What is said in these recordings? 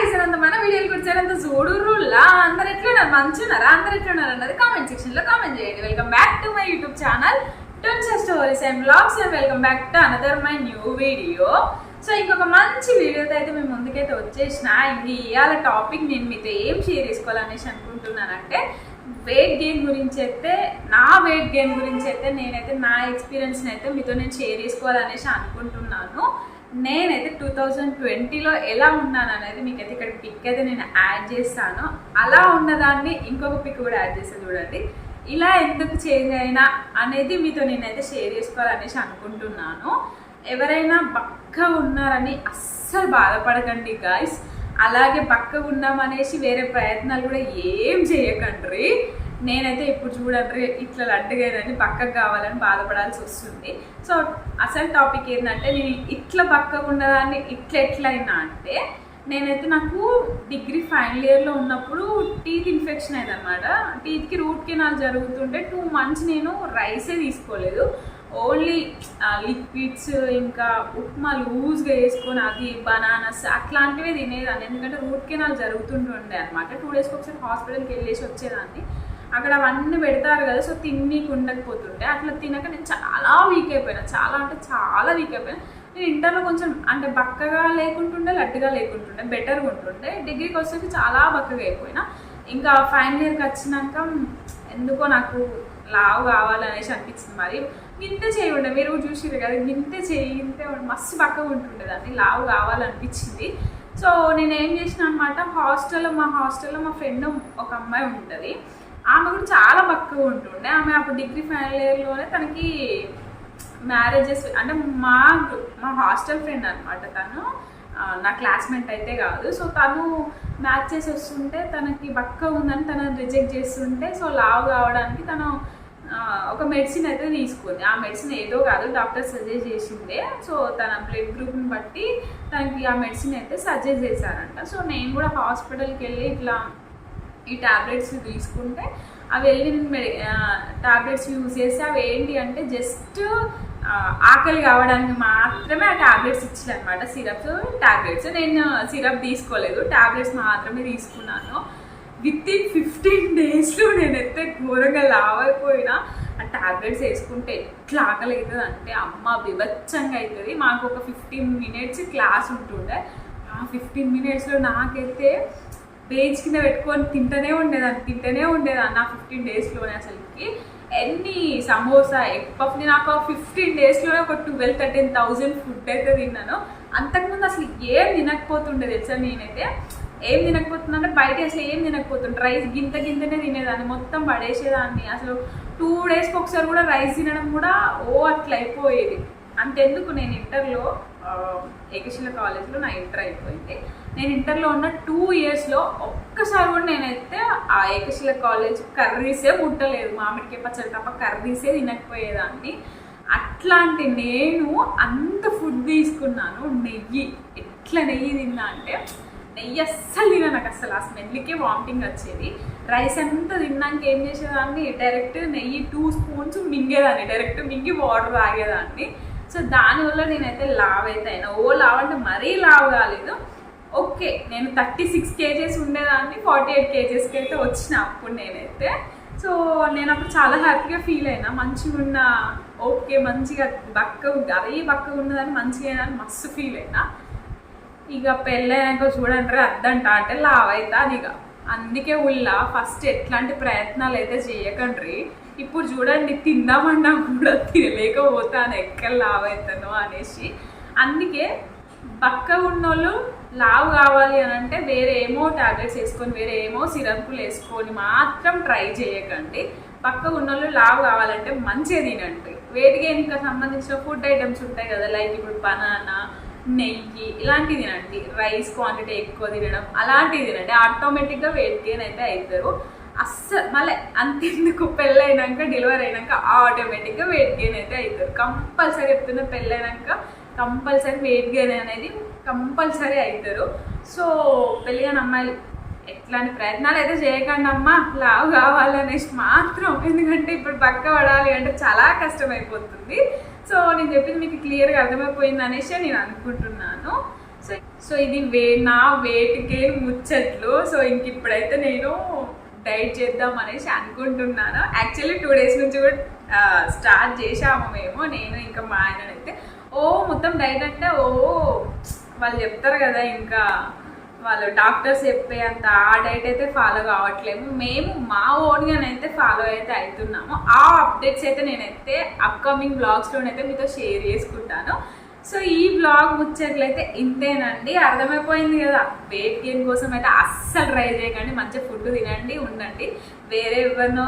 జరంతా మన వీడియోలు కూడా జరంత చూడుర్రులా అందరు ఎట్లున్నారు మంచున్నారా అందరు ఎట్లున్నారు అన్నది కామెంట్ సెక్షన్ లో కామెంట్ చేయండి. Welcome back to my YouTube channel twins stories and vlogs and welcome back to another my new video. So ఇంకొక మంచి వీడియోతో అయితే మేము ముందుకైతే వచ్చేసిన. ఇవాళ టాపిక్ నేను మీతో ఏం షేర్ చేసుకోవాలనేసి అనుకుంటున్నానంటే వెయిట్ గెయిన్ గురించి అయితే నేనైతే నా ఎక్స్పీరియన్స్ని అయితే మీతో నేను షేర్ చేసుకోవాలనేసి అనుకుంటున్నాను. నేనైతే 2020లో ఎలా ఉన్నాను అనేది మీకైతే ఇక్కడ పిక్ అయితే నేను యాడ్ చేస్తాను. అలా ఉన్నదాన్ని ఇంకొక పిక్ కూడా యాడ్ చేస్తాను చూడండి. ఇలా ఎందుకు చేంజ్ అయినా అనేది మీతో నేనైతే షేర్ చేసుకోవాలనేసి అనుకుంటున్నాను. ఎవరైనా బక్కగా ఉన్నారని అస్సలు బాధపడకండి గాయస్. అలాగే బక్కగా ఉన్నామనేసి వేరే ప్రయత్నాలు కూడా ఏం చేయకండి. నేనైతే ఇప్పుడు చూడండి ఇట్లా లడ్డుగానని బక్కగా కావాలని బాధపడాల్సి వస్తుంది. సో అసలు టాపిక్ ఏంటంటే నేను ఇట్లా బక్కగా ఉన్నదాన్ని ఎట్లయినా అంటే నేనైతే నాకు డిగ్రీ ఫైనల్ ఇయర్లో ఉన్నప్పుడు టీత్ ఇన్ఫెక్షన్ అయింది అనమాట. టీత్కి రూట్ కెనాల్ జరుగుతుంటే 2 months నేను రైసే తీసుకోలేదు. ఓన్లీ లిక్విడ్స్ ఇంకా ఉప్మా లూజ్గా వేసుకొని అది బనానాస్ అట్లాంటివే తినేదాన్ని. ఎందుకంటే రూట్ కెనాల్ జరుగుతుంటుండే అనమాట. 2 days ఒకసారి హాస్పిటల్కి వెళ్ళేసి వచ్చేదాన్ని. అక్కడ అవన్నీ పెడతారు కదా, సో తిన్నీకి ఉండకపోతుండే. అట్లా తినక నేను చాలా వీక్ అయిపోయినా, చాలా వీక్ అయిపోయినా. నేను ఇంటర్లో కొంచెం అంటే బక్కగా లేకుంటుండే, లడ్డుగా లేకుంటుండే, బెటర్గా ఉంటుండే. డిగ్రీకి వచ్చేసి చాలా బక్కగా అయిపోయినా. ఇంకా ఫైనల్ ఇయర్కి వచ్చినాక ఎందుకో నాకు లావు కావాలనేసి అనిపించింది. మరి గింతే చేయండి, మీరు చూసిరు కదా, గింతే మస్తు బక్కగా ఉంటుండే దాన్ని, లావు కావాలనిపించింది. సో నేను ఏం చేసిన అనమాట, మా హాస్టల్లో మా ఫ్రెండ్ ఒక అమ్మాయి ఉంటుంది. ఆమె కూడా చాలా బక్కగా ఉంటుండే. ఆమె అప్పుడు డిగ్రీ ఫైనల్ ఇయర్లోనే తనకి మ్యారేజెస్ అంటే మా హాస్టల్ ఫ్రెండ్ అనమాట. తను నా క్లాస్మేట్ అయితే కాదు. సో తను మ్యాచ్ చేసి వస్తుంటే తనకి బక్కగా ఉందని తనని రిజెక్ట్ చేస్తుంటే, సో లావు కావడానికి తను ఒక మెడిసిన్ అయితే తీసుకుంది. ఆ మెడిసిన్ ఏదో కాదు, డాక్టర్ సజెస్ట్ చేసిందే. సో తన బ్లడ్ గ్రూప్ని బట్టి తనకి ఆ మెడిసిన్ అయితే సజెస్ట్ చేశారంట. సో నేను కూడా హాస్పిటల్కి వెళ్ళి ఇట్లా ఈ ట్యాబ్లెట్స్ తీసుకుంటే అవి వెళ్ళి ట్యాబ్లెట్స్ యూజ్ చేసి అవి ఏంటి అంటే జస్ట్ ఆకలి కావడానికి మాత్రమే ఆ ట్యాబ్లెట్స్ ఇచ్చారు అనమాట. Syrups tablets. నేను సిరప్ తీసుకోలేదు, ట్యాబ్లెట్స్ మాత్రమే తీసుకున్నాను. వితిన్ 15 daysలో నేనైతే ఘోరంగా లావైపోయినా. ఆ ట్యాబ్లెట్స్ వేసుకుంటే ఎట్లా ఆకలి అవుతుంది అంటే అమ్మ బిభత్సంగా అవుతుంది. మాకు ఒక 15 minutes క్లాస్ ఉంటుండే. ఆ 15 minutesలో నాకైతే బేజ్ కింద పెట్టుకొని తింటూనే ఉండేదాన్ని ఆ 15 daysలోనే. అసలుకి ఎన్ని సమోసా ఎగ్ పఫ్ నాకు 15 daysలోనే ఒక 12,000-13,000 ఫుడ్ అయితే తిన్నాను. అంతకుముందు అసలు ఏం తినకపోతుండే తెలుసా. నేనైతే ఏం తినకపోతుందంటే బయట అసలు ఏం తినకపోతుండే. రైస్ గింతనే తినేదాన్ని, మొత్తం పడేసేదాన్ని. అసలు 2 daysకి ఒకసారి కూడా రైస్ తినడం కూడా అట్లా అయిపోయేది. అంతెందుకు, నేను ఇంటర్లో ఏకశిల కాలేజ్లో నా ఇంటర్ అయిపోయింది. నేను ఇంటర్లో ఉన్న 2 yearsలో ఒక్కసారి కూడా నేనైతే ఆ ఏకశిల కాలేజ్ కర్రీసే ముట్టలేదు. మామిడికాయ పచ్చడి తప్ప కర్రీసే తినకపోయేదాన్ని. అట్లాంటి నేను అంత ఫుడ్ తీసుకున్నాను. నెయ్యి తిన్నా అంటే నెయ్యి అస్సలు తినా. నాకు అసలు ఆ స్మెల్కే వామిటింగ్ వచ్చేది. రైస్ అంతా తిన్నాక ఏం చేసేదాన్ని, డైరెక్ట్ నెయ్యి 2 spoons మింగేదాన్ని, డైరెక్ట్ మింగి వాటర్ తాగేదాన్ని. సో దానివల్ల నేనైతే లావ్ అయితే అయినా. లావ్ అంటే మరీ లావ్ కాలేదు. ఓకే, నేను 36 kgs ఉండేదాన్ని 48 kgsకి అయితే వచ్చిన అప్పుడు నేనైతే. సో నేను అప్పుడు చాలా హ్యాపీగా ఫీల్ అయినా. మంచిగా ఉన్న ఓకే, మంచిగా బక్కగా ఉన్నదాన్ని మంచిగా అయినా మస్తు ఫీల్ అయినా. ఇక పెళ్ళైనాక చూడండి అద్దంట అంటే లావ్ అవుతాను ఇక. అందుకే ఫస్ట్ ఎట్లాంటి ప్రయత్నాలు అయితే చేయకండి. ఇప్పుడు చూడండి తిందామన్నా కూడా తినలేకపోతాను, ఎక్కడ లావ్ అవుతాను అనేసి. అందుకే బక్కగా ఉన్నోళ్ళు లావు కావాలి అని అంటే వేరే ఏమో ట్యాబ్లెట్స్ వేసుకొని, వేరే ఏమో సిరప్లు వేసుకొని మాత్రం ట్రై చేయకండి. బక్కగా ఉన్నోళ్ళు లావు కావాలంటే మంచిగా తినండి. వెయిట్ గెయిన్కి సంబంధించిన ఫుడ్ ఐటమ్స్ ఉంటాయి కదా, లైక్ ఇప్పుడు బనానా, నెయ్యి ఇలాంటివి తినండి. రైస్ క్వాంటిటీ ఎక్కువ తినడం అలాంటివి తినండి. ఆటోమేటిక్గా వెయిట్ గెయిన్ అయితే అవుతారు. అస్సలు మళ్ళీ అంతెందుకు, పెళ్ళైనాక డెలివరీ అయినాక ఆటోమేటిక్గా వెయిట్ గెయిన్ అయితే అవుతారు. కంపల్సరీ చెప్తున్నా, పెళ్ళైనాక కంపల్సరీ వెయిట్ గెయిన్ అనేది కంపల్సరీ అవుతారు. సో పెళ్ళిన అమ్మాయిలు ఎట్లాంటి ప్రయత్నాలు అయితే చేయకండి అమ్మా లావు కావాలనేసి మాత్రం. ఎందుకంటే ఇప్పుడు బక్క పడాలి అంటే చాలా కష్టమైపోతుంది. సో నేను చెప్పింది మీకు క్లియర్గా అర్థమైపోయింది అనేసి నేను అనుకుంటున్నాను. సో సో ఇది నా వెయిట్ గెయిన్ ముచ్చట్లు. సో ఇంక ఇప్పుడైతే నేను డైట్ చేద్దాం అనేసి అనుకుంటున్నాను. యాక్చువల్లీ 2 days నుంచి కూడా స్టార్ట్ చేసాము మేము, నేను ఇంకా మా ఆయననైతే. మొత్తం డైట్ అంటే వాళ్ళు చెప్తారు కదా, ఇంకా వాళ్ళు డాక్టర్స్ చెప్పే అంత ఆ డైట్ అయితే ఫాలో కావట్లేము. మేము మా ఓన్గానైతే ఫాలో అయితే అవుతున్నాము. ఆ అప్డేట్స్ అయితే నేనైతే అప్కమింగ్ బ్లాగ్స్లోనైతే మీతో షేర్ చేసుకుంటాను. సో ఈ బ్లాగ్ ముచ్చట్లయితే ఇంతేనండి, అర్థమైపోయింది కదా. వెయిట్ గెయిన్ కోసం అయితే అస్సలు ట్రై చేయకండి, మంచిగా ఫుడ్ తినండి, ఉండండి. వేరే ఎవరినో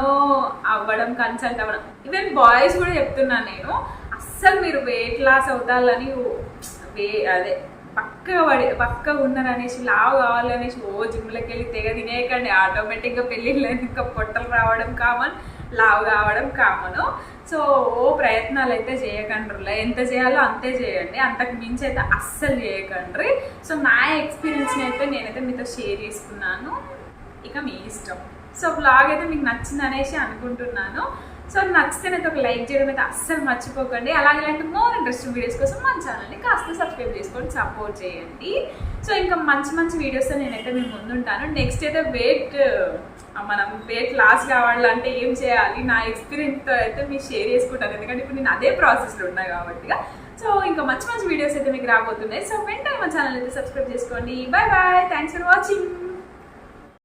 అవ్వడం, కన్సల్ట్ అవ్వడం, ఈవెన్ బాయ్స్ కూడా చెప్తున్నాను నేను, అస్సలు మీరు వెయిట్ లాస్ అవుతారని అదే పక్కగా ఉన్నారనేసి, లావు కావాలనేసి జిమ్లోకి వెళ్ళి తెగ తినేయకండి. ఆటోమేటిక్గా పెళ్ళిళ్ళు ఇంకా పొట్టలు రావడం కామన్, లావు కావడం కామను. సో ప్రయత్నాలు అయితే చేయకండి, ఎంత చేయాలో అంతే చేయండి, అంతకు మించి అయితే అస్సలు చేయకండి. సో నా ఎక్స్పీరియన్స్ని అయితే నేనైతే మీతో షేర్ చేసుకున్నాను, ఇక మీ ఇష్టం. సో బ్లాగ్ అయితే మీకు నచ్చింది అనేసి అనుకుంటున్నాను. సో నచ్చితేనైతే ఒక లైక్ చేయడం అయితే అస్సలు మర్చిపోకండి. అలాగే ఇలాంటి మోర్ ఇంట్రెస్టింగ్ వీడియోస్ కోసం మన ఛానల్ని కాస్త సబ్స్క్రైబ్ చేసుకొని సపోర్ట్ చేయండి. సో ఇంకా మంచి వీడియోస్తో నేనైతే మేము ముందుంటాను. నెక్స్ట్ అయితే మనం వెయిట్ లాస్ కావాలంటే ఏం చేయాలి, నా ఎక్స్పీరియన్స్తో అయితే మీకు షేర్ చేసుకుంటాను, ఎందుకంటే ఇప్పుడు నేను అదే ప్రాసెస్లో ఉన్నా కాబట్టి. సో ఇంకా మంచి వీడియోస్ అయితే మీకు రాబోతున్నాయి. సో వెంటనే మా ఛానల్ అయితే సబ్స్క్రైబ్ చేసుకోండి. Bye, thanks for watching.